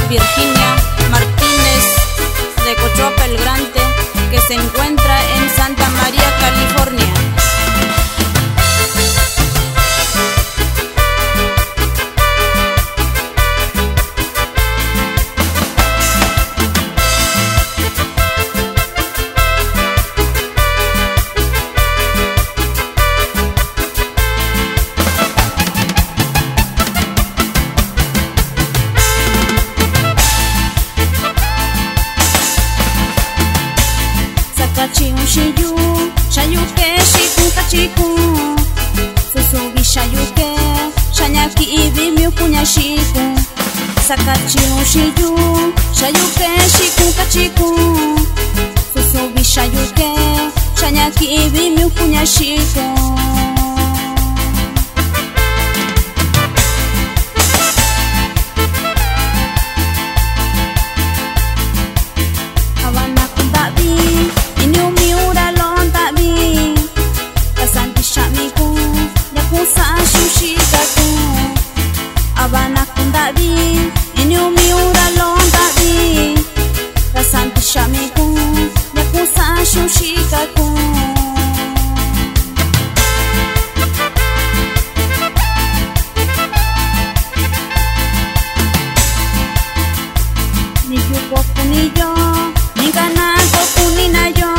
Virginia Martínez de Cochoapa el Grande, que se encuentra en Santa María, California. Sakachiun shiyu, shayuke shikun kachikun. Susubi shayuke, shanyaki ibi miukunya shikun. Sakachiun shiyu, shayuke shikun kachikun. Susubi shayuke, shanyaki ibi miukunya shikun. Abana kundabi, inyo miura londabi. Kasanti shamiku, yakusa shushikaku. Niyuko kuniyo, niganako kuninayo.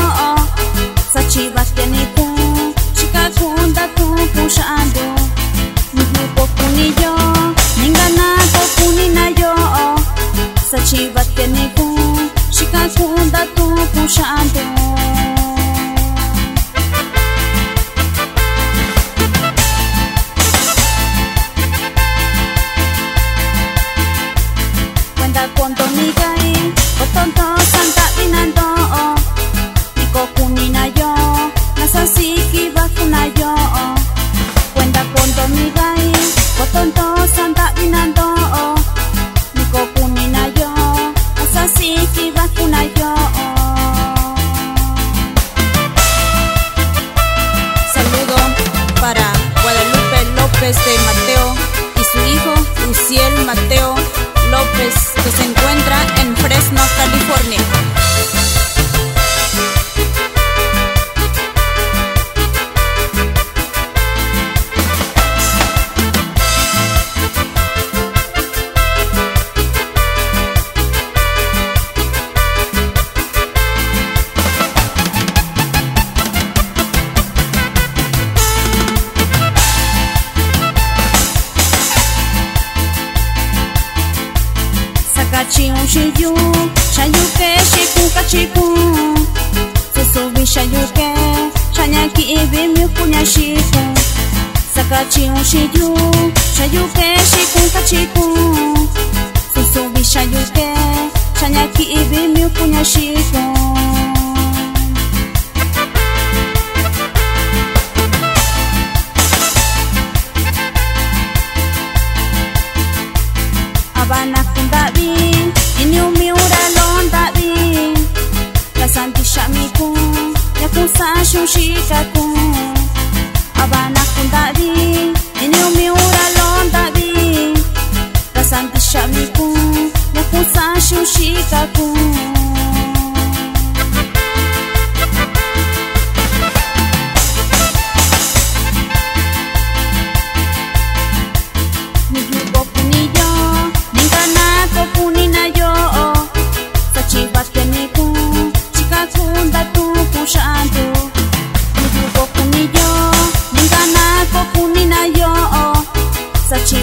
Sachibateniku, shikakunda tu kushando. Niyuko kuniyo, ninganako kuninayo. Sachibateniku, shikakunda tu kushando. Cuenta con Tonigai, otonto santa binando. Niko kuninayo, nasasiki bakunayo. Cuenta con Tonigai, otonto santa binando. Niko kuninayo, nasasiki bakunayo. Saludo para Guadalupe López de Mateo y su hijo Luciel Mateo López, que se encuentra en Fresno, California. Sakachiun shiyu, shayuke shikun kachikun. Susubi shayuke, shanyaki ibi miukunya shikun. Sakachiun shiyu, shayuke shikun kachikun. Susubi shayuke, shanyaki ibi miukunya shikun. Abana kundabi, inyo miura londabi. Kasanti shamiku, yakusa shushikaku. Abana kundabi, inyo miura londabi. Kasanti shamiku, yakusa shushikaku. Niyuko kuniyo, ninganako kuninayo. Sachibateniku, shikakunda tu kushando. Niyuko kuniyo, ninganako kuninayo. Sachi